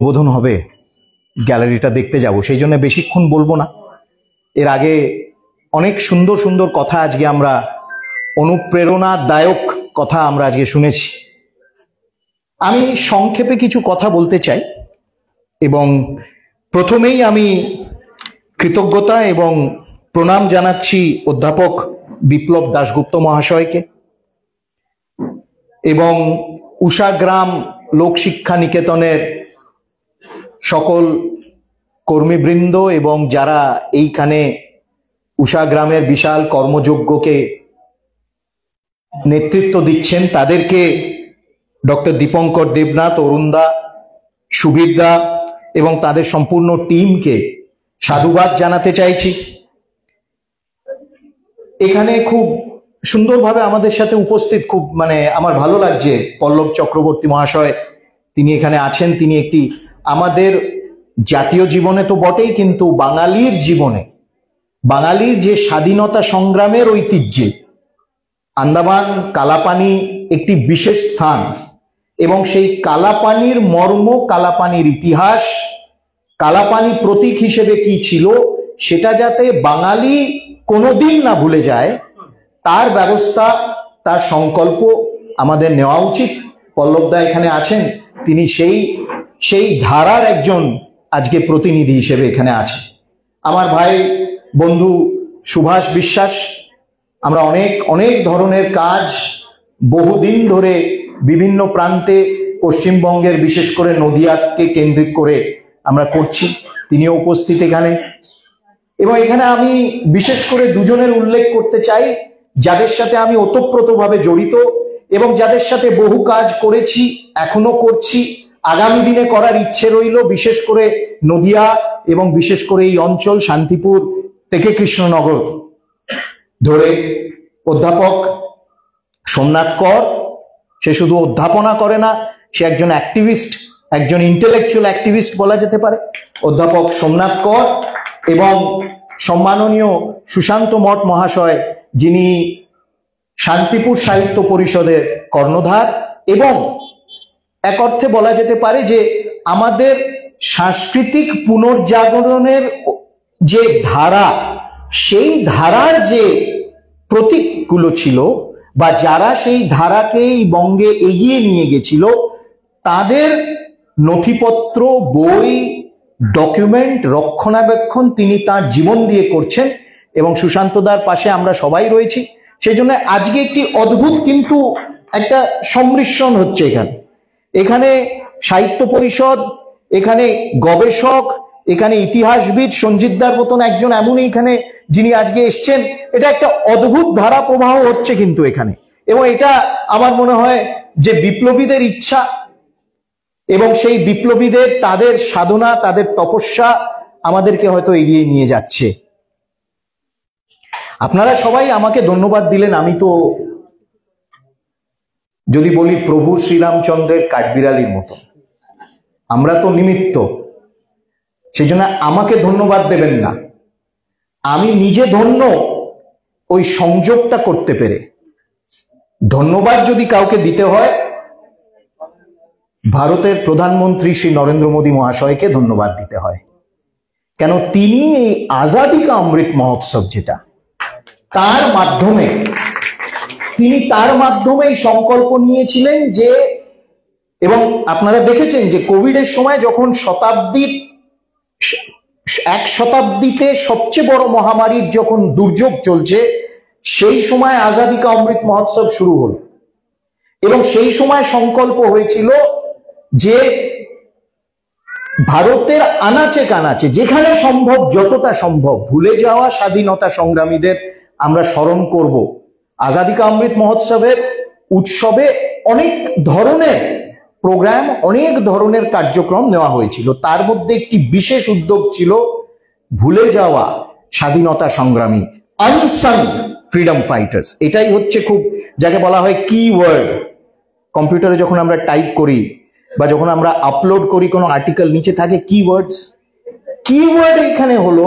বোধন হবে, গ্যালারিটা দেখতে যাব, সেই জন্য বেশিক্ষণ বলবো না। এর আগে অনেক সুন্দর সুন্দর কথা আজকে আমরা, অনুপ্রেরণাদায়ক কথা আমরা আজকে শুনেছি। আমি সংক্ষেপে কিছু কথা বলতে চাই এবং প্রথমেই আমি কৃতজ্ঞতা এবং প্রণাম জানাচ্ছি অধ্যাপক বিপ্লব দাশগুপ্ত মহাশয়কে এবং উষাগ্রাম লোকশিক্ষা নিকেতনের সকল কর্মীবৃন্দ এবং যারা এইখানে উষাগ্রামের বিশাল কর্মযজ্ঞকে নেতৃত্ব দিচ্ছেন তাদেরকে, ডক্টর দীপঙ্কর দেবনাথ, অরুণদা, সুবীরদা এবং তাদের সম্পূর্ণ টিমকে সাধুবাদ জানাতে চাইছি। এখানে খুব সুন্দরভাবে আমাদের সাথে উপস্থিত, খুব আমার ভালো লাগছে পল্লব চক্রবর্তী মহাশয়, তিনি এখানে আছেন। তিনি একটি আমাদের জাতীয় জীবনে তো বটেই, কিন্তু বাঙালির জীবনে, বাঙালির যে স্বাধীনতা সংগ্রামের ঐতিহ্যে আন্দামান কালাপানি একটি বিশেষ স্থান এবং সেই কালাপানির মর্ম, কালাপানির ইতিহাস, কালাপানি প্রতীক হিসেবে কি ছিল সেটা যাতে বাঙালি কোনোদিন না ভুলে যায়, তার ব্যবস্থা, তার সংকল্প আমাদের নেওয়া উচিত। পল্লবদা এখানে আছেন, তিনি সেই ধারার একজন আজকে প্রতিনিধি হিসেবে এখানে আছেন। আমার ভাই বন্ধু সুভাষ বিশ্বাস, আমরা অনেক অনেক ধরনের কাজ বহুদিন ধরে বিভিন্ন প্রান্তে পশ্চিমবঙ্গের, বিশেষ করে নদিয়াকে কেন্দ্রিক করে আমরা করছি, তিনিও উপস্থিত এখানে। এবং এখানে আমি বিশেষ করে দুজনের উল্লেখ করতে চাই যাদের সাথে আমি ওতপ্রোতভাবে জড়িত এবং যাদের সাথে বহু কাজ করেছি, এখনো করছি, আগামী দিনে করার ইচ্ছে রইল, বিশেষ করে নদিয়া এবং বিশেষ করে এই অঞ্চল শান্তিপুর থেকে কৃষ্ণনগর ধরে। অধ্যাপক সোমনাথ কর, সে শুধু অধ্যাপনা করে না, সে একজন অ্যাক্টিভিস্ট, একজন ইন্টেলেকচুয়াল অ্যাক্টিভিস্ট বলা যেতে পারে। অধ্যাপক সোমনাথ কর এবং সম্মাননীয় সুশান্ত মঠ মহাশয়, যিনি শান্তিপুর সাহিত্য পরিষদের কর্ণধার এবং এক অর্থে বলা যেতে পারে যে আমাদের সাংস্কৃতিক পুনর্জাগরণের যে ধারা, সেই ধারার যে প্রতীকগুলো ছিল বা যারা সেই ধারাকে এই বঙ্গে এগিয়ে নিয়ে গেছিল, তাদের নথিপত্র, বই, ডকুমেন্ট রক্ষণাবেক্ষণ তিনি তার জীবন দিয়ে করছেন এবং সুশান্তদার পাশে আমরা সবাই রয়েছি। সেই জন্য আজকে একটি অদ্ভুত কিন্তু একটা সম্মিশ্রণ হচ্ছে এখানে সাহিত্য পরিষদ, এখানে গবেষক, এখানে ইতিহাসবিদ সঞ্জিতদার মতন একজন এমনই এখানে যিনি আজকে এসছেন। এটা একটা অদ্ভুত ধারা প্রবাহ হচ্ছে কিন্তু এখানে, এবং এটা আমার মনে হয় যে বিপ্লবীদের ইচ্ছা এবং সেই বিপ্লবীদের তাদের সাধনা, তাদের তপস্যা আমাদেরকে হয়তো এগিয়ে নিয়ে যাচ্ছে। আপনারা সবাই আমাকে ধন্যবাদ দিলেন। আমি তো যদি বলি প্রভু শ্রীরামচন্দ্রের কাঠবিড়ালির মতো, আমরা তো নিমিত্ত, সেই জন্য আমাকে ধন্যবাদ দেবেন না। আমি নিজে ধন্য ওই সংযোগটা করতে পেরে। ধন্যবাদ যদি কাউকে দিতে হয়, ভারতের প্রধানমন্ত্রী শ্রী নরেন্দ্র মোদী মহাশয়কে ধন্যবাদ দিতে হয়। কেন, তিনি এই আজাদি কা অমৃত মহোৎসব যেটা, তার মাধ্যমে এই সংকল্প নিয়েছিলেন যে, এবং আপনারা দেখেছেন যে কোভিডের সময় যখন এক শতাব্দীতে সবচেয়ে বড় মহামারীর যখন দুর্যোগ চলছে, সেই সময় আজাদি কা অমৃত মহোৎসব শুরু হলো এবং সেই সময় সংকল্প হয়েছিল যে ভারতের আনাচে কানাচে যেখানে সম্ভব, যতটা সম্ভব ভুলে যাওয়া স্বাধীনতা সংগ্রামীদের আমরা স্মরণ করব। আজাদি কা অমৃত মহোৎসবের উৎসবে অনেক ধরনের প্রোগ্রাম, অনেক ধরনের কার্যক্রম নেওয়া হয়েছিল। তার মধ্যে একটি বিশেষ উদ্যোগ ছিল ভুলে যাওয়া স্বাধীনতা সংগ্রামী, আনসাং ফ্রিডম ফাইটার্স। এটাই হচ্ছে খুব, যাকে বলা হয় কিওয়ার্ড। কম্পিউটারে যখন আমরা টাইপ করি বা যখন আমরা আপলোড করি কোনো আর্টিকেল, নিচে থাকে কিওয়ার্ডস। কিওয়ার্ড এখানে হলো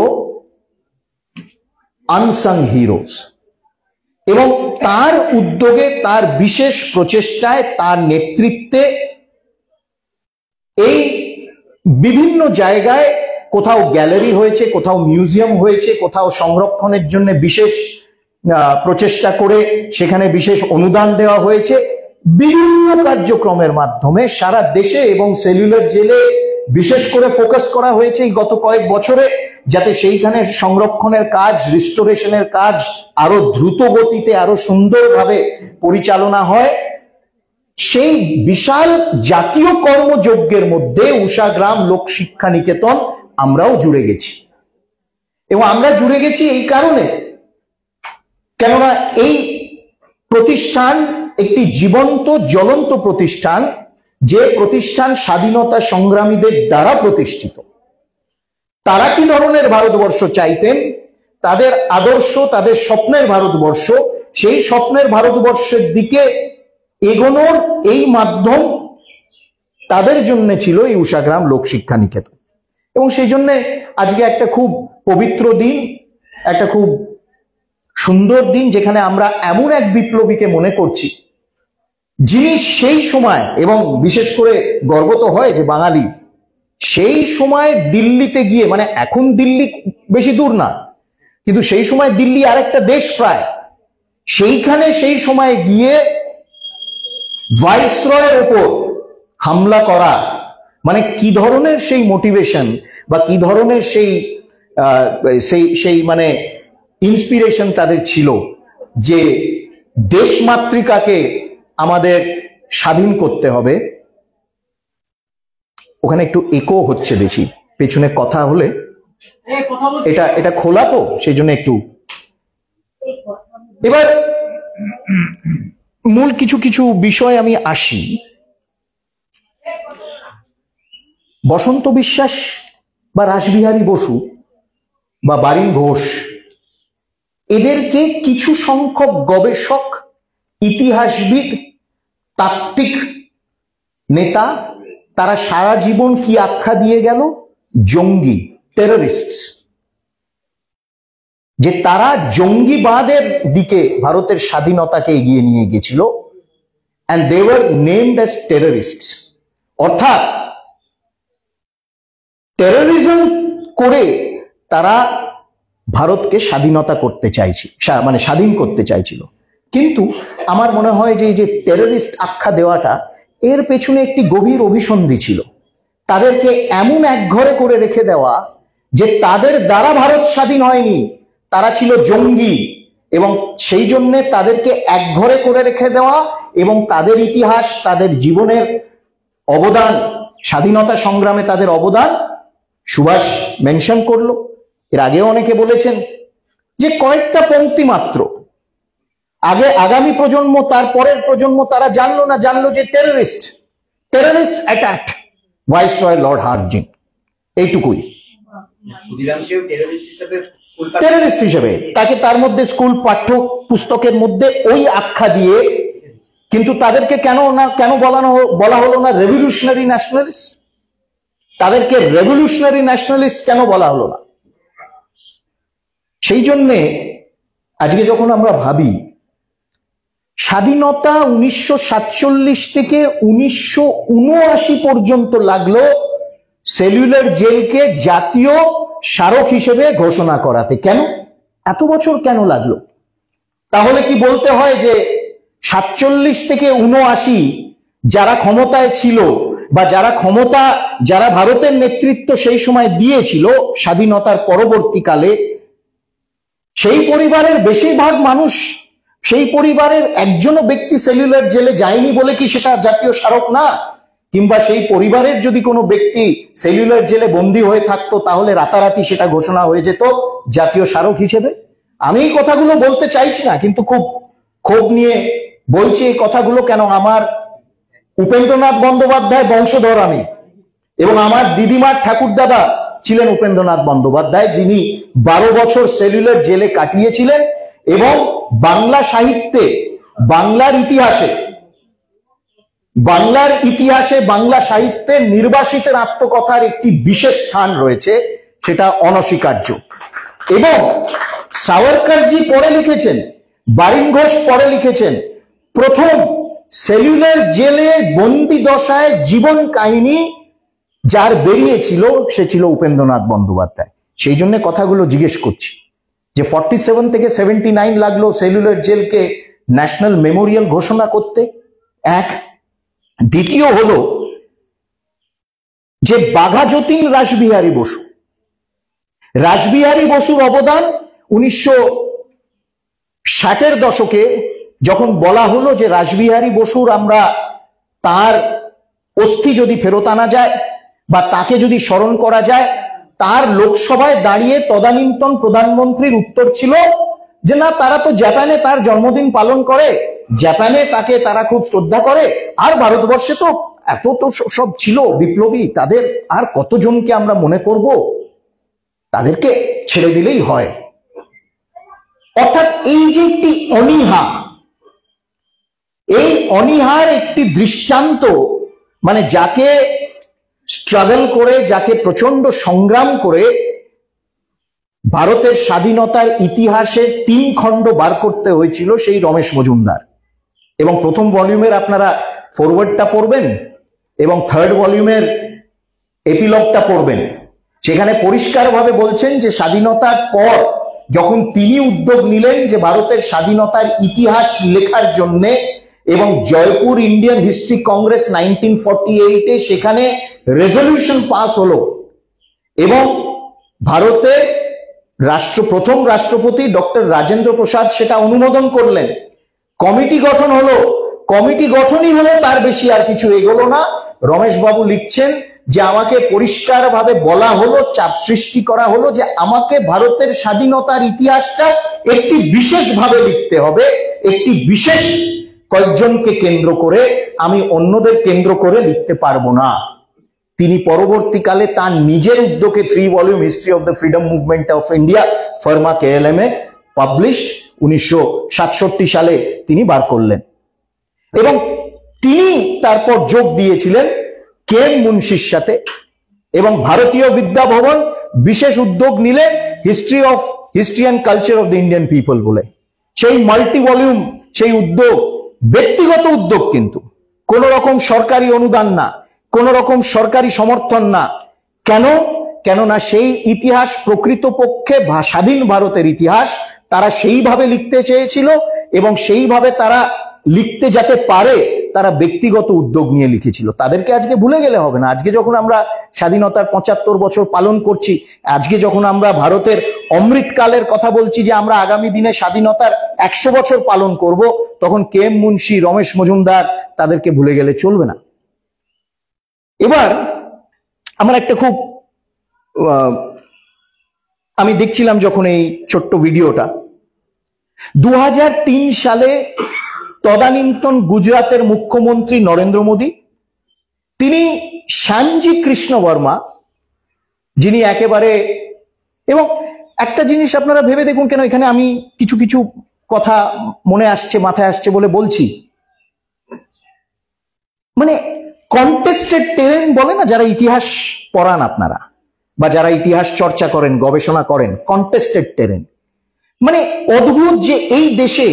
আনসাং হিরোজ। এবং তার উদ্যোগে, তার বিশেষ প্রচেষ্টায়, তার নেতৃত্বে এই বিভিন্ন জায়গায় কোথাও গ্যালারি হয়েছে, কোথাও মিউজিয়াম হয়েছে, কোথাও সংরক্ষণের জন্য বিশেষ প্রচেষ্টা করে সেখানে বিশেষ অনুদান দেওয়া হয়েছে। বিভিন্ন কার্যক্রমের মাধ্যমে সারা দেশে এবং সেলুলার জেলে বিশেষ করে ফোকাস করা হয়েছে এই গত কয়েক বছরে, যাতে সেইখানে সংরক্ষণের কাজ, রিস্টোরেশনের কাজ আরো দ্রুত গতিতে, আরো সুন্দরভাবে পরিচালনা হয়। সেই বিশাল জাতীয় কর্মযজ্ঞের মধ্যে উষাগ্রাম লোক শিক্ষা নিকেতন আমরাও জুড়ে গেছি। এবং আমরা জুড়ে গেছি এই কারণে, কেননা এই প্রতিষ্ঠান একটি জীবন্ত জ্বলন্ত প্রতিষ্ঠান, যে প্রতিষ্ঠান স্বাধীনতা সংগ্রামীদের দ্বারা প্রতিষ্ঠিত। তারা কি ধরনের ভারতবর্ষ চাইতেন, তাদের আদর্শ, তাদের স্বপ্নের ভারতবর্ষ, সেই স্বপ্নের ভারতবর্ষের দিকে এগোনোর এই মাধ্যম তাদের জন্য ছিল এই উষাগ্রাম লোক শিক্ষা নিকেতন। এবং সেই জন্য আজকে একটা খুব পবিত্র দিন, একটা খুব সুন্দর দিন, যেখানে আমরা এমন এক বিপ্লবীকে মনে করছি যিনি সেই সময়, এবং বিশেষ করে গর্ব তো হয় যে বাঙালি, সেই সময় দিল্লিতে গিয়ে, মানে এখন দিল্লি বেশি দূর না, কিন্তু সেই সময় দিল্লি আরেকটা দেশ প্রায়, সেইখানে সেই সময় গিয়ে ভাইসরয়ের ওপর হামলা করা, মানে কি ধরনের সেই মোটিভেশন বা কি ধরনের সেই মানে ইন্সপিরেশন তাদের ছিল যে দেশমাতৃকাকে আমাদের স্বাধীন করতে হবে। ওখানে একটু ইকো হচ্ছে বেশি, পেছনে কথা হলে, এটা খোলা তো সেই জন্য একটু। এবার মূল কিছু কিছু বিষয় আমি আসি। বসন্ত বিশ্বাস বা রাসবিহারী বসু বা বারিন ঘোষ, এদেরকে কিছু সংখ্যক গবেষক, ইতিহাসবিদ, তাত্ত্বিক নেতা, তারা সারা জীবন কি আখ্যা দিয়ে গেল? জঙ্গি, টেররিস্ট। যে তারা জঙ্গিবাদের দিকে ভারতের স্বাধীনতাকে এগিয়ে নিয়ে গেছিল, and they were named as terrorists। অর্থাৎ টেরোরিজম করে তারা ভারতকে স্বাধীনতা করতে চাইছিল, মানে স্বাধীন করতে চাইছিল। কিন্তু আমার মনে হয় যে এই যে টেররিস্ট আখ্যা দেওয়াটা, এর পেছনে একটি গভীর অভিসন্ধি ছিল। তাদেরকে এমন একঘরে করে রেখে দেওয়া যে তাদের দ্বারা ভারত স্বাধীন হয়নি, তারা ছিল জঙ্গি, এবং সেই জন্য তাদেরকে একঘরে করে রেখে দেওয়া এবং তাদের ইতিহাস, তাদের জীবনের অবদান, স্বাধীনতা সংগ্রামে তাদের অবদান সুভাষ মেনশন করলো। এর আগেও অনেকে বলেছেন যে কয়েকটা পংক্তি মাত্র, আগে আগামী প্রজন্ম, তার পরের প্রজন্ম তারা জানলো যে terrorist attack viceroy Lord Hardinge, এইটুকুই। টেররিস্ট হিসেবে তাকে তার মধ্যে স্কুল পাঠ্য পুস্তকের মধ্যে ওই আখ্যা দিয়ে, কিন্তু তাদেরকে কেন বলা হলো না রেভলিউশনারি ন্যাশনালিস্ট? তাদেরকে রেভলিউশনারি ন্যাশনালিস্ট কেন বলা হলো না? সেই জন্যে আজকে যখন আমরা ভাবি স্বাধীনতা 1947 থেকে 1979 পর্যন্ত লাগলো সেলুলার জেলকে জাতীয় স্মারক হিসেবে ঘোষণা করাতে, কেন এত বছর কেন লাগলো? তাহলে কি বলতে হয় যে 47 থেকে 79 যারা ক্ষমতায় ছিল বা যারা ভারতের নেতৃত্ব সেই সময় দিয়েছিল স্বাধীনতার পরবর্তীকালে, সেই পরিবারের বেশিরভাগ মানুষ, সেই পরিবারের একজনও ব্যক্তি সেলুলার জেলে যায়নি বলে কি সেটা জাতীয় স্মারক না? কিংবা সেই পরিবারের যদি কোনো ব্যক্তি সেলুলার জেলে বন্দী হয়ে থাকতো, তাহলে রাতারাতি সেটা ঘোষণা হয়ে যেত জাতীয় স্মারক হিসেবে? আমি এই কথাগুলো বলতে চাইছি না, কিন্তু খুব ক্ষোভ নিয়ে বলছি এই কথাগুলো। কেন আমার উপেন্দ্রনাথ বন্দ্যোপাধ্যায় বংশধর আমি, এবং আমার দিদিমার ঠাকুরদাদা ছিলেন উপেন্দ্রনাথ বন্দ্যোপাধ্যায়, যিনি 12 বছর সেলুলার জেলে কাটিয়েছিলেন এবং বাংলা সাহিত্যে, বাংলার ইতিহাসে বাংলা সাহিত্যে নির্বাসিতের আত্মকথার একটি বিশেষ স্থান রয়েছে, সেটা অনস্বীকার্য। এবং সাভারকরজি পরে লিখেছেন, বারিন ঘোষ পরে লিখেছেন, প্রথম সেলুলার জেলে বন্দি দশায় জীবন কাহিনী যার বেরিয়েছিল সে ছিল উপেন্দ্রনাথ বন্দ্যোপাধ্যায়। সেই জন্য কথাগুলো জিজ্ঞেস করছি যে 47 থেকে 79 লাগলো সেলুলার জেলকে ন্যাশনাল মেমোরিয়াল ঘোষণা করতে। এক, দ্বিতীয় হলো যে বাঘাযতীন রাসবিহারী বসু, রাসবিহারী বসুর অবদান 1960-এর দশকে যখন বলা হলো যে রাসবিহারী বসুর আমরা তার অস্থি যদি ফেরত আনা যায় বা তাকে যদি স্মরণ করা যায়, তার লোকসভায় দাঁড়িয়ে তদানীন্তন প্রধানমন্ত্রীর উত্তর ছিল যে না, তারা তো জাপানে তার জন্মদিন পালন করে, জাপানে তাকে তারা খুব শ্রদ্ধা করে, আর ভারতবর্ষে তো এত তো সব ছিল বিপ্লবী, তাদের আর কতজনকে আমরা মনে করব, তাদেরকে ছেড়ে দিলেই হয়। অর্থাৎ এই যে একটি অনীহা, এই অনীহার একটি দৃষ্টান্ত, মানে যাকে স্ট্রাগল করে, যাকে প্রচন্ড সংগ্রাম করে ভারতের স্বাধীনতার ইতিহাসের 3 খণ্ড বার করতে হয়েছিল, সেই রমেশ মজুমদার। এবং প্রথম ভলিউমের আপনারা ফরওয়ার্ডটা পড়বেন এবং 3rd ভলিউমের এপিলগটা পড়বেন। সেখানে পরিষ্কারভাবে বলছেন যে স্বাধীনতার পর যখন তিনি উদ্যোগ নিলেন যে ভারতের স্বাধীনতার ইতিহাস লেখার জন্য, এবং জয়পুর ইন্ডিয়ান হিস্ট্রি কংগ্রেস 1948-এ সেখানে রেজলিউশন পাস হলো এবং ভারতে প্রথম রাষ্ট্রপতি ডক্টর রাজেন্দ্র প্রসাদ সেটা অনুমোদন করলেন, কমিটি গঠন হলো, কমিটি গঠনই হলো, তার বেশি আর কিছু এগোলো না। রমেশ বাবু লিখছেন যে আমাকে পরিষ্কারভাবে বলা হলো, চাপ সৃষ্টি করা হলো যে আমাকে ভারতের স্বাধীনতার ইতিহাসটা একটি বিশেষভাবে লিখতে হবে, একটি বিশেষ কয়েকজনকে কেন্দ্র করে, আমি অন্যদের কেন্দ্র করে লিখতে পারবো না। তিনি পরবর্তীকালে তার নিজের উদ্যোগে 3 volume history of the freedom movement of India Pharma KLM A published 1967 সালে তিনি বার করলেন। এবং তিনি তারপর যোগ দিয়েছিলেন KM মুন্সির সাথে, এবং ভারতীয় বিদ্যা ভবন বিশেষ উদ্যোগ নিলেন history and culture of the Indian people বলে। সেই মাল্টি ভলিউম, সেই উদ্যোগ ব্যক্তিগত উদ্যোগ, কিন্তু কোন রকম সরকারি অনুদান না, কোন রকম সরকারি সমর্থন না। কেননা সেই ইতিহাস প্রকৃতপক্ষে স্বাধীন ভারতের ইতিহাস তারা সেইভাবে লিখতে চেয়েছিল, এবং সেইভাবে তারা লিখতে যাতে পারে তারা ব্যক্তিগত উদ্যোগ নিয়ে লিখেছিল। তাদেরকে আজকে ভুলে গেলে হবে না। আজকে যখন আমরা স্বাধীনতার 75 বছর পালন করছি, আজকে যখন আমরা ভারতের অমৃতকালের কথা বলছি যে আমরা আগামী দিনে স্বাধীনতার 100 বছর পালন করব, তখন KM মুন্সি, রমেশ মজুমদার, তাদেরকে ভুলে গেলে চলবে না। এবার আমার একটা খুব আমি দেখছিলাম যখন এই ছোট্ট ভিডিওটা, 2003 সালে তদানীন্তন গুজরাটের মুখ্যমন্ত্রী নরেন্দ্র মোদী, তিনি শ্যামজি কৃষ্ণ বর্মা, যিনি একেবারে, এবং একটা জিনিস আপনারা ভেবে দেখুন, কেন এখানে আমি কিছু কিছু কথা মনে আসছে, মাথায় আসছে বলে বলছি, মানে কন্টেস্টেড টেরেন বলে না, যারা ইতিহাস পড়ান আপনারা বা যারা ইতিহাস চর্চা করেন, গবেষণা করেন, কন্টেস্টেড টেরেন, মানে অদ্ভুত যে এই দেশে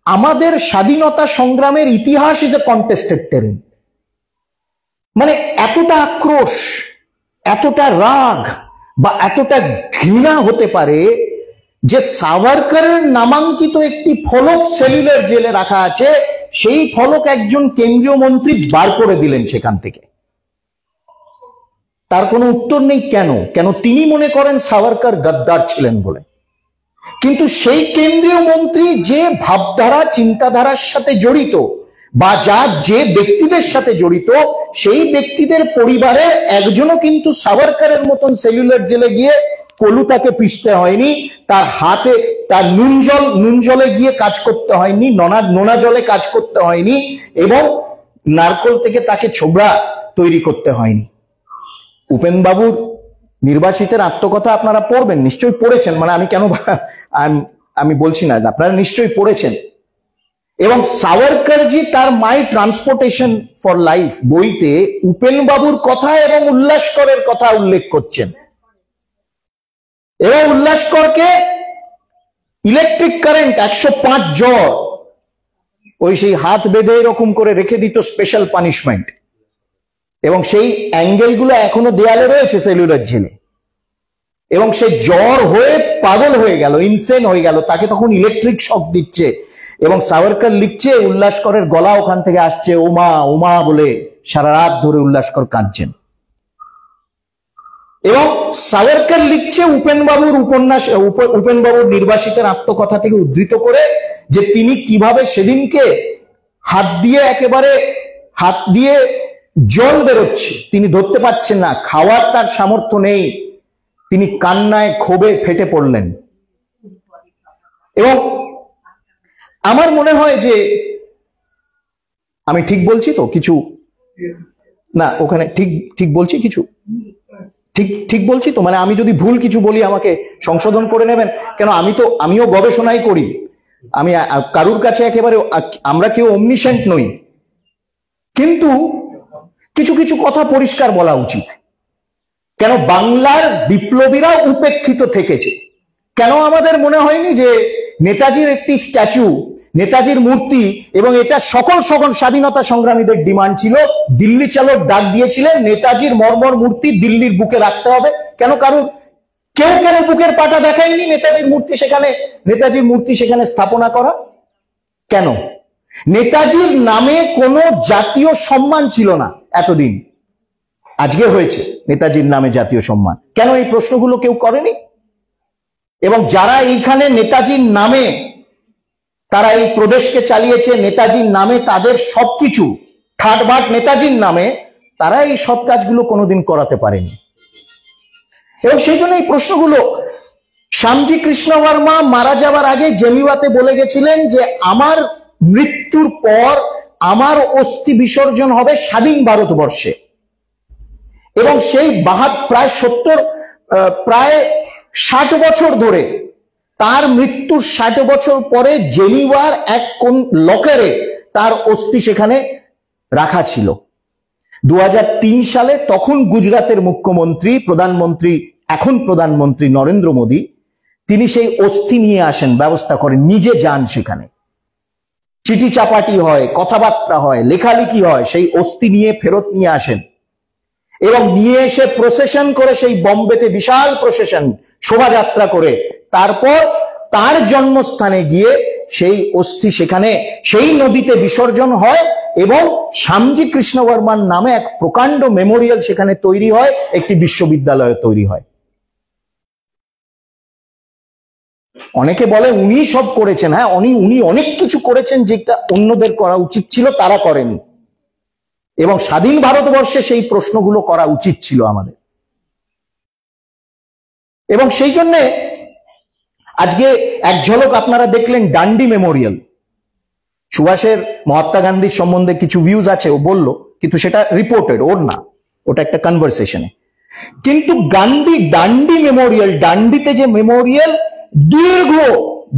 আমাদের স্বাধীনতা সংগ্রামের ইতিহাস ইজ এ কন্টেস্টেড টেরেন। মানে এতটা আক্রোশ, এতটা রাগ বা এতটা ঘৃণা হতে পারে যে সাভারকরের নামাঙ্কিত একটি ফলক সেলুলার জেলে রাখা আছে, সেই ফলক একজন কেন্দ্রীয় মন্ত্রী বার করে দিলেন সেখান থেকে। তার কোনো উত্তর নেই। কেন তিনি মনে করেন সাভারকর গদ্দার ছিলেন বলে। কিন্তু সেই কেন্দ্রীয় মন্ত্রী যে ভাবধারা, চিন্তাধারার সাথে জড়িত বা যে ব্যক্তিদের সাথে জড়িত, সেই ব্যক্তিদের পরিবারের একজনও কিন্তু সাভারকরের মতন সেলুলার জেলে গিয়ে কলুতাকে পিষতে হয়নি, তার হাতে তার নুন জলে গিয়ে কাজ করতে হয়নি, নোনা জলে কাজ করতে হয়নি, এবং নারকল থেকে তাকে ছোবড়া তৈরি করতে হয়নি। উপেন বাবুর নির্বাসিতের আত্মকথা আপনারা পড়বেন, নিশ্চয়ই পড়েছেন, মানে আমি বলছি না, আপনারা নিশ্চয়ই পড়েছেন। এবং সাভারকরজি তার মাই ট্রান্সপোর্টেশন ফর লাইফ বইতে উপেন বাবুর কথা এবং উল্লাসকরের কথা উল্লেখ করছেন, এবং উল্লাসকরকে ইলেকট্রিক কারেন্ট 105 জ্বর, ওই সেই হাত বেঁধে এরকম করে রেখে দিত, স্পেশাল পানিশমেন্ট। এবং সেই অ্যাঙ্গেলগুলো এখনো দেয়ালে রয়েছে সেলুলার জেলে। এবং সে জ্বর হয়ে পাগল হয়ে গেল, ইনসেন হয়ে গেল, তাকে তখন ইলেকট্রিক শক দিচ্ছে। এবং সাভারকর লিখছে উল্লাসকরের গলা ওখান থেকে আসছে ওমা ওমা বলে সারা রাত ধরে উল্লাসকর কাঁদছেন। এবং সাভারকর লিখছে উপেনবাবুর উপন্যাস, উপেনবাবুর নির্বাসিতের আত্মকথা থেকে উদ্ধৃত করে, যে তিনি কিভাবে সেদিনকে হাত দিয়ে জল বেরোচ্ছে, তিনি ধরতে পারছেন না, খাওয়ার তার সামর্থ্য নেই, তিনি কান্নায় ক্ষোভে ফেটে পড়লেন। এবং আমার মনে হয় যে আমি ঠিক বলছি তো কিছু না, ওখানে ঠিক বলছি কিছু ঠিক বলছি তো, মানে আমি যদি ভুল কিছু বলি আমাকে সংশোধন করে নেবেন, কেন আমিও গবেষণাই করি, আমি কারুর কাছে একেবারে, আমরা কেউ অমনিসেন্ট নই, কিন্তু কিছু কিছু কথা পরিষ্কার বলা উচিত। কেন বাংলার বিপ্লবীরা উপেক্ষিত থেকেছে? কেন আমাদের মনে হয়নি যে নেতাজির একটি স্ট্যাচু, নেতাজির মূর্তি, এবং এটা সকল স্বাধীনতা সংগ্রামীদের ডিমান্ড ছিল, দিল্লি চালক ডাক দিয়েছিলেন নেতাজির মর্মর মূর্তি দিল্লির বুকে রাখতে হবে। কেন কেন বুকের পাটা দেখায়নি নেতাজির মূর্তি সেখানে স্থাপনা করা? কেন? নেতাজির নামে কোনো জাতীয় সম্মান ছিল না এতদিন, আজকে হয়েছে নেতাজির নামে জাতীয় সম্মান। কেন এই প্রশ্নগুলো কেউ করেনি? এবং যারা এইখানে নেতাজির নামে তারা এই প্রদেশকে চালিয়েছে, নেতাজির নামে তাদের সবকিছু ঠাটবাট নেতাজির নামে, তারা এই সব কাজগুলো কোনোদিন করাতে পারেনি। এবং সেই জন্য এই প্রশ্নগুলো, শ্যামজি কৃষ্ণ বর্মা মারা যাওয়ার আগে জেনিভাতে বলে গেছিলেন যে আমার মৃত্যুর পর আমার অস্থি বিসর্জন হবে স্বাধীন ভারতবর্ষে। এবং সেই প্রায় 60 বছর ধরে, তার মৃত্যুর 60 বছর পরে জেনিভার এক কোন লকারে তার অস্থি সেখানে রাখা ছিল। 2003 সালে তখন গুজরাটের মুখ্যমন্ত্রী, এখন প্রধানমন্ত্রী নরেন্দ্র মোদী, তিনি সেই অস্থি নিয়ে আসেন, ব্যবস্থা করেন, নিজে যান সেখানে, চিঠি চাপাটি হয়, কথাবার্তা হয়, লেখালেখি হয়, সেই অস্থি নিয়ে ফেরত নিয়ে আসেন। এবং নিয়ে এসে প্রসেশন করে, সেই বম্বেতে বিশাল প্রসেশন, শোভাযাত্রা করে, তারপর তার জন্মস্থানে গিয়ে সেই অস্থি সেখানে সেই নদীতে বিসর্জন হয়। এবং শ্যামজি কৃষ্ণ বর্মার নামে এক প্রকাণ্ড মেমোরিয়াল সেখানে তৈরি হয়, একটি বিশ্ববিদ্যালয় তৈরি হয়। অনেকে বলে উনি সব করেছেন, হ্যাঁ উনি অনেক কিছু করেছেন যেটা অন্যদের করা উচিত ছিল, তারা করেনি। এবং স্বাধীন ভারতবর্ষে সেই প্রশ্নগুলো করা উচিত ছিল আমাদের। এবং সেই জন্য আজকে এক ঝলক আপনারা দেখলেন ডান্ডি মেমোরিয়াল। সুভাষের, মহাত্মা গান্ধীর সম্বন্ধে কিছু ভিউজ আছে, ও বলল, কিন্তু সেটা রিপোর্টেড, ওর না, ওটা একটা কনভারসেশনে। কিন্তু ডান্ডি মেমোরিয়াল, ডান্ডিতে যে মেমোরিয়াল, দীর্ঘ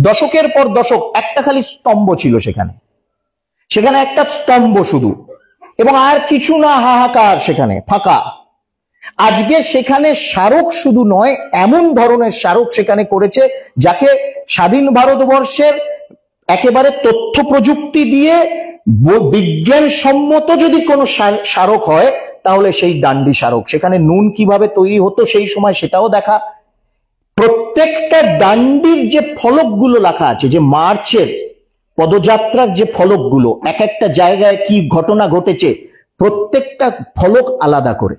দশকের পর দশক একটা খালি স্তম্ভ ছিল সেখানে একটা স্তম্ভ শুধু, এবং আর কিছু না, হাহাকার, সেখানে ফাঁকা। আজকে সেখানে স্মারক শুধু নয়, এমন ধরনের স্মারক সেখানে করেছে যাকে স্বাধীন ভারতবর্ষের একেবারে তথ্য প্রযুক্তি দিয়ে বিজ্ঞানসম্মত যদি কোনো স্মারক হয় তাহলে সেই ডান্ডি স্মারক। সেখানে নুন কিভাবে তৈরি হতো সেই সময় সেটাও দেখা। প্রত্যেকটা ডান্ডির যে ফলকগুলো লেখা আছে, যে মার্চের পদযাত্রার যে ফলকগুলো, এক একটা জায়গায় কি ঘটনা ঘটেছে, প্রত্যেকটা ফলক আলাদা করে,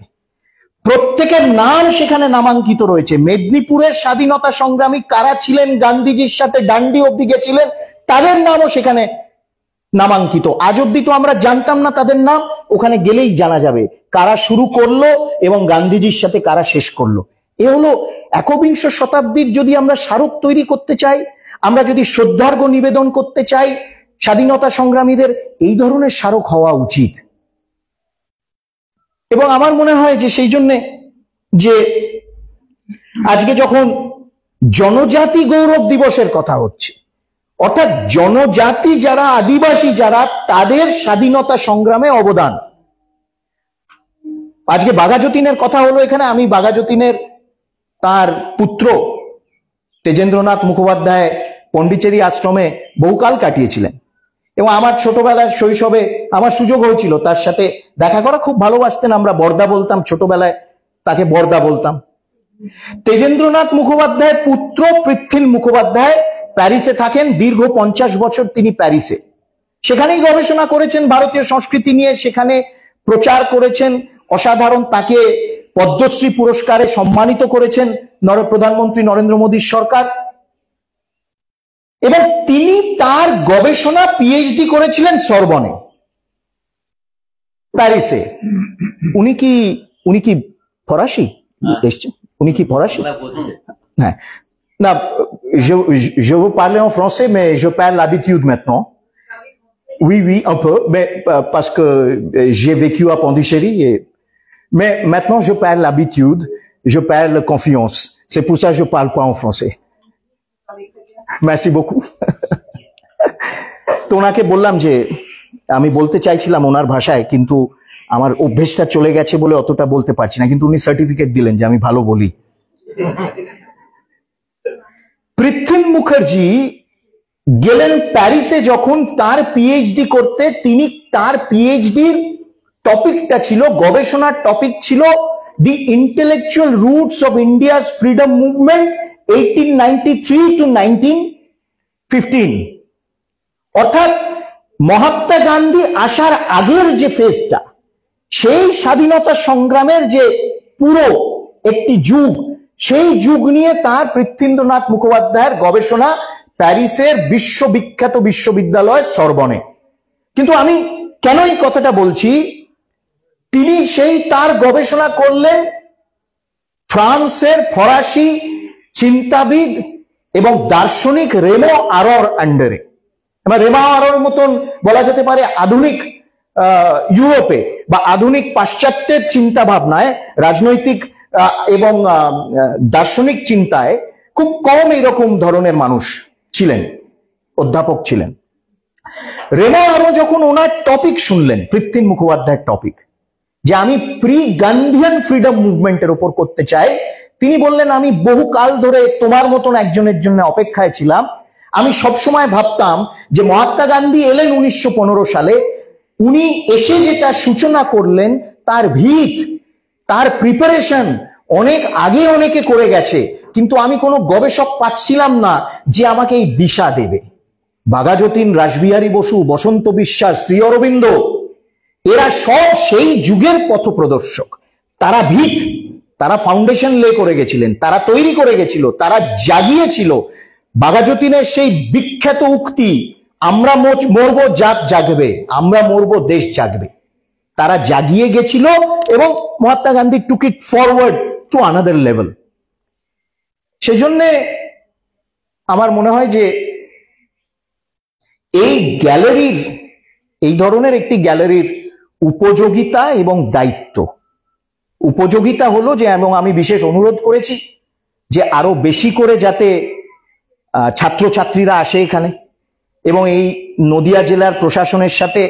প্রত্যেকের নাম সেখানে নামাঙ্কিত রয়েছে। মেদিনীপুরের স্বাধীনতা সংগ্রামী কারা ছিলেন, গান্ধীজির সাথে ডান্ডি অব্দি গেছিলেন, তাদের নামও সেখানে নামাঙ্কিত। আজ অব্দি তো আমরা জানতাম না তাদের নাম, ওখানে গেলেই জানা যাবে কারা শুরু করলো এবং গান্ধীজির সাথে কারা শেষ করলো। এ হলো একবিংশ শতাব্দীর, যদি আমরা স্মারক তৈরি করতে চাই, আমরা যদি শ্রদ্ধার্ঘ্য নিবেদন করতে চাই স্বাধীনতা সংগ্রামীদের, এই ধরনের স্মারক হওয়া উচিত। এবং আমার মনে হয় যে সেই জন্য যে আজকে যখন জনজাতি গৌরব দিবসের কথা হচ্ছে, অর্থাৎ জনজাতি যারা, আদিবাসী যারা, তাদের স্বাধীনতা সংগ্রামে অবদান। আজকে বাঘা যতীনের কথা হলো এখানে, আমি বাঘা যতীনের তার পুত্র তেজেন্দ্রনাথ মুখোপাধ্যায় পন্ডিচেরি আশ্রমে বহুকাল কাটিয়েছিলেন। এবং আমার ছোটবেলায় শৈশবে আমার সুযোগ হয়েছিল তার সাথে দেখা করা, খুব ভালোবাসতেন, আমরা বর্দা বলতাম, ছোটবেলায় তাকে বর্দা বলতাম। তেজেন্দ্রনাথ মুখোপাধ্যায়ের পুত্র পৃথ্বীল মুখোপাধ্যায় প্যারিসে থাকেন, দীর্ঘ 50 বছর তিনি প্যারিসে, সেখানেই গবেষণা করেছেন ভারতীয় সংস্কৃতি নিয়ে, সেখানে প্রচার করেছেন, অসাধারণ। তাকে পদ্মশ্রী পুরস্কারে সম্মানিত করেছেন প্রধানমন্ত্রী নরেন্দ্র মোদীর সরকার। এবং তিনি তার গবেষণা পিএইচডি করেছিলেন সরবনে, প্যারিসে। উনি কি ফরাসি এসছেন? উনি কি ফরাসি? হ্যাঁ, না, je veux parler en français mais je perds l'habitude maintenant. Oui, un peu, mais parce que j'ai vécu à Pondichéry, mais maintenant je perds l'habitude, je perds la confiance. C'est pour ça que je parle pas en français. Merci beaucoup. তো ওনাকে বললাম যে আমি বলতে চাইছিলাম ওনার ভাষায়, কিন্তু আমার অভ্যেসটা চলে গেছে বলে অতটা বলতে পারছি না, কিন্তু উনি সার্টিফিকেট দিলেন যে আমি ভালো বলি। পৃথ্বীল মুখার্জি গেলেন প্যারিসে যখন তার পিএইচডি করতে। তিনি তার পিএইচডির টপিকটা ছিল, গবেষণার টপিক ছিল the intellectual roots of India's freedom movement 1893 to 1915। অর্থাৎ মহাত্মা গান্ধী আসার আগের যে ফেজটা, সেই স্বাধীনতা সংগ্রামের যে পুরো একটি যুগ, সেই যুগ নিয়ে তার পৃথ্বীন্দ্রনাথ মুখোপাধ্যায়ের গবেষণা প্যারিসের বিশ্ববিখ্যাত বিশ্ববিদ্যালয় সরবনে। কিন্তু আমি কেন এই কথাটা বলছি, তিনি সেই তার গবেষণা করলেন ফ্রান্সের ফরাসি চিন্তাবিদ এবং দার্শনিক রেমো আরোর আন্ডারে। রেমো আরোর মতন বলা যেতে পারে আধুনিক ইউরোপে বা আধুনিক পাশ্চাত্যের চিন্তা ভাবনায়, রাজনৈতিক এবং দার্শনিক চিন্তায় খুব কম এরকম ধরনের মানুষ ছিলেন, অধ্যাপক ছিলেন। রেমো আরো যখন ওনার টপিক শুনলেন, পৃথ্বীল মুখোপাধ্যায়ের টপিক, যে আমি প্রি গান্ধীয়ান ফ্রিডম মুভমেন্টের উপর করতে চাই, তিনি বললেন আমি বহুকাল ধরে তোমার মতন একজনের জন্য অপেক্ষায় ছিলাম। আমি সবসময় ভাবতাম যে মহাত্মা গান্ধী এলেন 1915 সালে, উনি এসে যেটা সূচনা করলেন তার ভিত, তার প্রিপারেশন অনেক আগে অনেকে করে গেছে, কিন্তু আমি কোনো গবেষক পাচ্ছিলাম না যে আমাকে এই দিশা দেবে। বাঘাযতীন, রাসবিহারী বসু, বসন্ত বিশ্বাস, শ্রী অরবিন্দ, এরা সব সেই যুগের পথপ্রদর্শক। তারা ভিত, তারা ফাউন্ডেশন লে করে গেছিলেন, তারা তৈরি করে গেছিল, তারা জাগিয়েছিল বাঘাযতীনের সেই বিখ্যাত উক্তি, আমরা মরবো জাত জাগবে, আমরা মরবো দেশ জাগবে। তারা জাগিয়ে গেছিল এবং Mahatma Gandhi took it forward to another level. সেজন্য আমার মনে হয় যে এই গ্যালারির, এই ধরনের একটি গ্যালারির উপযোগিতা এবং দায়িত্ব, উপযোগিতা হলো যে, এবং আমি বিশেষ অনুরোধ করেছি যে আরো বেশি করে যাতে ছাত্রছাত্রীরা আসে এখানে, এবং এই নদিয়া জেলার প্রশাসনের সাথে,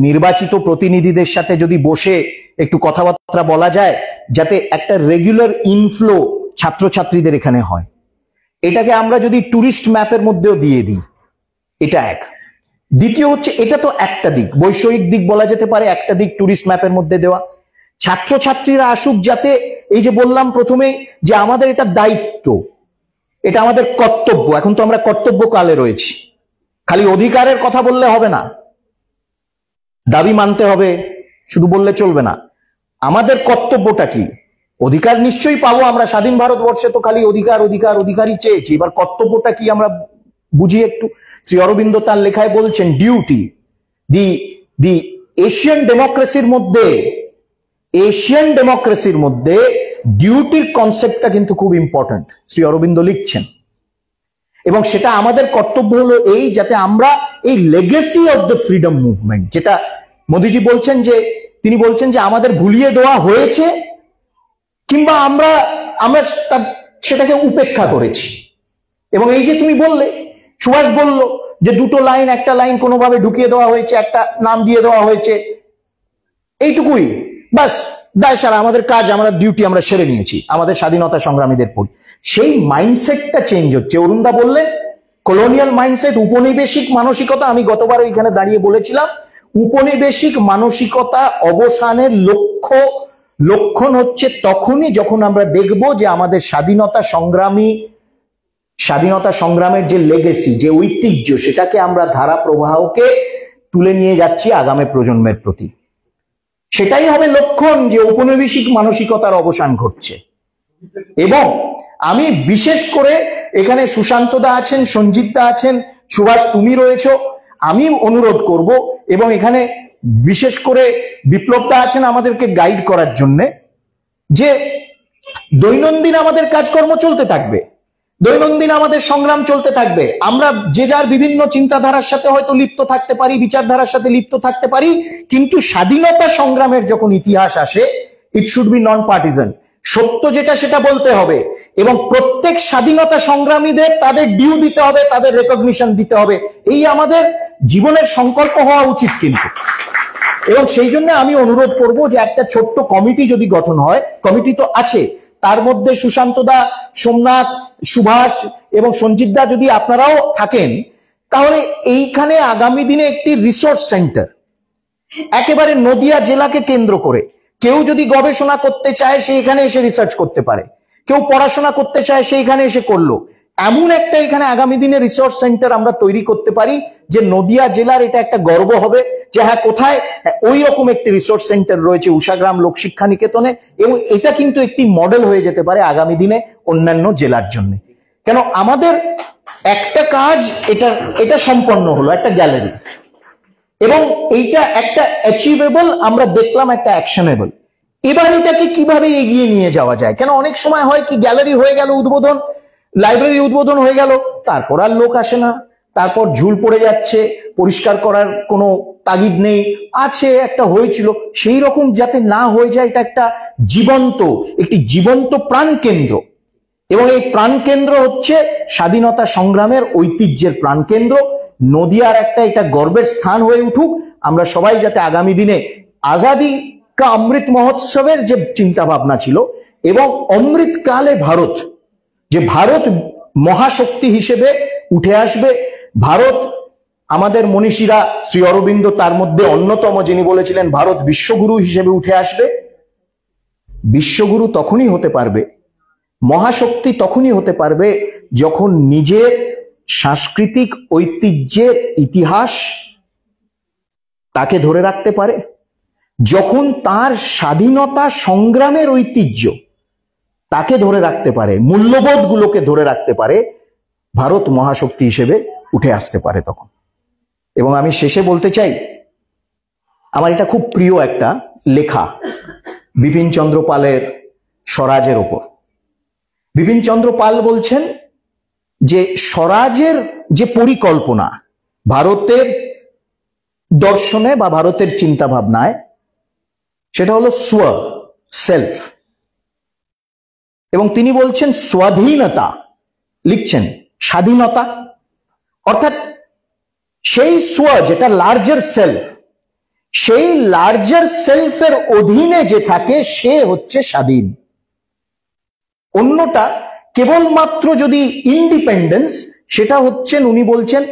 নির্বাচিত প্রতিনিধিদের সাথে যদি বসে একটু কথাবার্তা বলা যায়, যাতে একটা রেগুলার ইনফ্লো ছাত্রছাত্রীদের এখানে হয়। এটাকে আমরা যদি টুরিস্ট ম্যাপের মধ্যেও দিয়ে দিই, এটা এক। দ্বিতীয় হচ্ছে, এটা তো একটা দিক, বৈষয়িক দিক বলা যেতে পারে, একটা দিক টুরিস্ট ম্যাপের মধ্যে দেওয়া। ছাত্রছাত্রীরা আসুক, যাতে এই যে বললাম প্রথমে যে আমাদের এটা দায়িত্ব, এটা আমাদের কর্তব্য। এখন তো আমরা কর্তব্য কালে রয়েছি, খালি অধিকারের কথা বললে হবে না, দাবি মানতে হবে, শুধু বললে চলবে না। আমাদের কর্তব্যটা কি? অধিকার নিশ্চয়ই পাবো আমরা, স্বাধীন ভারতবর্ষে তো খালি অধিকার অধিকার অধিকারই চেয়েছি। এবার কর্তব্যটা কি আমরা বুঝি একটু। শ্রী অরবিন্দ তার লেখায় বলছেন ডিউটি, দি এশিয়ান ডেমোক্রেসির মধ্যে ডিউটির কনসেপ্টটা কিন্তু খুব ইম্পর্টেন্ট, শ্রী অরবিন্দ লিখছেন। এবং সেটা আমাদের কর্তব্য হলো এই, যাতে আমরা এই legacy of the freedom movement, যেটা মোদিজি বলছেন, যে তিনি বলছেন যে আমাদের ভুলিয়ে দেওয়া হয়েছে কিংবা আমরা সেটাকে উপেক্ষা করেছি। এবং এই যে তুমি বললে, সুভাষ বলল যে দুটো লাইন, একটা লাইন কোনোভাবে ঢুকিয়ে দেওয়া হয়েছে, একটা নাম দিয়ে দেওয়া হয়েছে, এইটুকুই বাস, দায় সারা, আমাদের কাজ, আমরা ডিউটি আমরা সেরে নিয়েছি, আমাদের স্বাধীনতা সংগ্রামীদের পড়ি। সেই মাইন্ডসেটটা চেঞ্জ হচ্ছে। অরুণদা বললেন কলোনিয়াল মাইন্ডসেট, উপনিবেশিক মানসিকতা, আমি গতবার এখানে দাঁড়িয়ে বলেছিলাম, উপনিবেশিক মানসিকতা অবসানের লক্ষণ হচ্ছে তখনই যখন আমরা দেখব যে আমাদের স্বাধীনতা সংগ্রামের যে লেগেসি, যে ঐতিহ্য, সেটাকে আমরা ধারা প্রবাহকে তুলে নিয়ে যাচ্ছি আগামী প্রজন্মের প্রতি। সেটাই হবে লক্ষণ যে ঔপনিবেশিক মানসিকতার অবসান ঘটছে। এবং আমি বিশেষ করে এখানে সুশান্ত দা আছেন, সঞ্জিত দা আছেন, সুভাষ তুমি রয়েছো, আমি অনুরোধ করব, এবং এখানে বিশেষ করে বিপ্লব দা আছেন আমাদেরকে গাইড করার জন্য, যে দৈনন্দিন আমাদের কাজকর্ম চলতে থাকবে, দৈনন্দিন আমাদের সংগ্রাম চলতে থাকবে। আমরা যে যার বিভিন্ন চিন্তাধারার সাথে হয়তো লিপ্ত থাকতে পারি, বিচারধারার সাথে লিপ্ত থাকতে পারি, কিন্তু স্বাধীনতা সংগ্রামের যখন ইতিহাস আসে, it should be non partisan. সত্য যেটা সেটা বলতে হবে, এবং প্রত্যেক স্বাধীনতা সংগ্রামীদের তাদের ডিউ দিতে হবে, তাদের রেকগনিশন দিতে হবে। এই আমাদের জীবনের সংকল্প হওয়া উচিত কিন্তু। এবং সেই জন্য আমি অনুরোধ করব যে একটা ছোট্ট কমিটি যদি গঠন হয়, কমিটি তো আছে, তার মধ্যে সুশান্ত দা, সোমনাথ, সুভাষ এবং সঞ্জিত দা যদি আপনারাও থাকেন, তাহলে এইখানে আগামী দিনে একটি রিসোর্স সেন্টার একেবারে নদিয়া জেলাকে কেন্দ্র করে, কেউ যদি গবেষণা করতে চায় সে এখানে এসে রিসার্চ করতে পারে, কেউ পড়াশোনা করতে চায় সে এখানে এসে করলো। এমন একটা এখানে আগামী দিনে রিসোর্স সেন্টার আমরা তৈরি করতে পারি যে নদিয়া জেলার এটা একটা গর্ব হবে যে হ্যাঁ, কোথায় ওই রকম একটি রিসোর্স সেন্টার রয়েছে উষাগ্রাম লোকশিক্ষা নিকেতনে, এবং এটা কিন্তু একটি মডেল হয়ে যেতে পারে আগামী দিনে অন্যান্য জেলার জন্য। কেন আমাদের একটা কাজ এটা সম্পন্ন হলো, একটা গ্যালারি, এবং এইটা একটা অ্যাচিভেবল, আমরা দেখলাম একটা অ্যাকশনেবল। এবার এটাকে কিভাবে এগিয়ে নিয়ে যাওয়া যায়? কেন অনেক সময় হয় কি, গ্যালারি হয়ে গেল উদ্বোধন, লাইব্রেরি উদ্বোধন হয়ে গেল, তারপর আর লোক আসে না, তারপর ঝুল পড়ে যাচ্ছে, পরিষ্কার করার কোনো তাগিদ নেই, আছে একটা হয়েছিল, সেই রকম যাতে না হয়ে যায়, এটা একটা একটি জীবন্ত প্রাণকেন্দ্র। এবং এই প্রাণকেন্দ্র হচ্ছে স্বাধীনতা সংগ্রামের ঐতিহ্যের প্রাণকেন্দ্র। নদিয়ার এটা গর্বের স্থান হয়ে উঠুক। আমরা সবাই যাতে আগামী দিনে আজাদি কা অমৃত মহোৎসবের যে চিন্তা ভাবনা ছিল, এবং অমৃতকালে ভারত মহাশক্তি হিসেবে উঠে আসবে, ভারত আমাদের মনীষীরা শ্রী অরবিন্দ তার মধ্যে অন্যতম, যিনি বলেছিলেন ভারত বিশ্বগুরু হিসেবে উঠে আসবে। বিশ্বগুরু তখনই হতে পারবে, মহাশক্তি তখনই হতে পারবে যখন নিজের সাংস্কৃতিক ঐতিহ্যের ইতিহাস তাকে ধরে রাখতে পারে, যখন তার স্বাধীনতা সংগ্রামের ঐতিহ্য তাকে ধরে রাখতে পারে, মূল্যবোধগুলোকে ধরে রাখতে পারে, ভারত মহাশক্তি হিসেবে উঠে আসতে পারে তখন। এবং আমি শেষে বলতে চাই, আমার এটা খুব প্রিয় একটা লেখা বিপিন চন্দ্র পালের স্বরাজের ওপর। বিপিন চন্দ্র পাল বলছেন যে স্বরাজের যে পরিকল্পনা ভারতের দর্শনে বা ভারতের চিন্তা ভাবনায়, সেটা হলো সেলফ। এবং তিনি বলছেন স্বাধীনতা, লিখছেন স্বাধীনতা, অর্থাৎ সেই যেটা লার্জার সেলফ, সেই লার্জার সেলফের অধীনে যে থাকে সে হচ্ছে স্বাধীন। অন্যটা কেবলমাত্র যদি ইন্ডিপেন্ডেন্স, সেটা হচ্ছেন, উনি বলছেন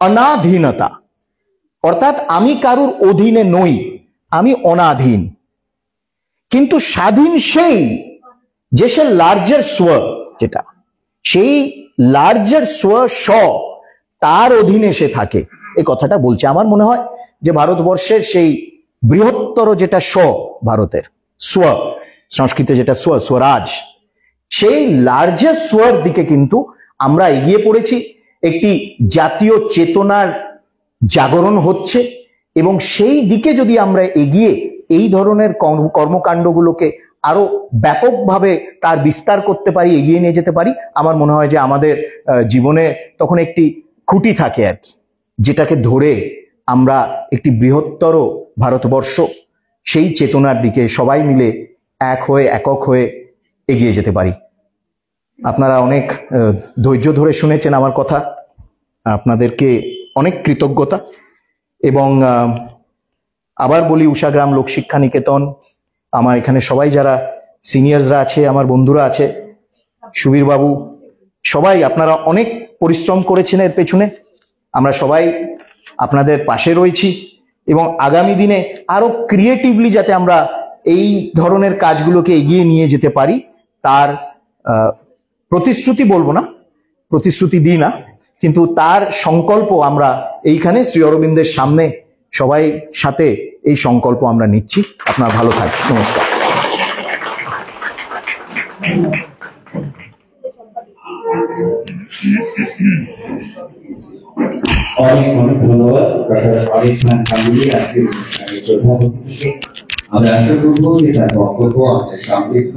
অনাধীনতা, অর্থাৎ আমি কারুর অধীনে নই, আমি অনাধীন। কিন্তু স্বাধীন সেই যে সে লার্জার যেটা, সেই লার্জার তার অধীনে সে থাকে, এই কথাটা বলছে। আমার মনে হয় যে ভারতবর্ষের সেই বৃহত্তর যেটা ভারতের সংস্কৃতে যেটা স্বরাজ, সেই লার্জার দিকে কিন্তু আমরা এগিয়ে পড়েছি। একটি জাতীয় চেতনার জাগরণ হচ্ছে, এবং সেই দিকে যদি আমরা এগিয়ে এই ধরনের কর্মকাণ্ডগুলোকে আরো ব্যাপকভাবে তার বিস্তার করতে পারি, এগিয়ে নিয়ে যেতে পারি, আমার মনে হয় যে আমাদের জীবনে তখন একটি খুঁটি থাকে আর কি, যেটাকে ধরে আমরা একটি বৃহত্তর ভারতবর্ষ, সেই চেতনার দিকে সবাই মিলে একক হয়ে এগিয়ে যেতে পারি। আপনারা অনেক ধৈর্য ধরে শুনেছেন আমার কথা, আপনাদেরকে অনেক কৃতজ্ঞতা। এবং আবার বলি, উষাগ্রাম লোকশিক্ষা নিকেতন, আমার এখানে সবাই যারা সিনিয়র্সরা আছে, আমার বন্ধুরা আছে, সুবীর বাবু, সবাই আপনারা অনেক পরিশ্রম করেছেন এর পেছনে। আমরা সবাই আপনাদের পাশে রয়েছি এবং আগামী দিনে আরো ক্রিয়েটিভলি যাতে আমরা এই ধরনের কাজগুলোকে এগিয়ে নিয়ে যেতে পারি তার প্রতিশ্রুতি বলবো না, প্রতিশ্রুতি দিই না, কিন্তু তার সংকল্প আমরা এইখানে শ্রী অরবিন্দের সামনে সবাই সাথে এই সংকল্প আমরা নিচ্ছি। আপনার ভালো থাকবে। নমস্কার। অনেক অনেক ধন্যবাদ ডক্টর অরিক খান গাঙ্গুলি। আজকের অনুষ্ঠানের প্রধান অতিথিকে আমরা আশা করবো যে তার বক্তব্য আমাদের সমৃদ্ধ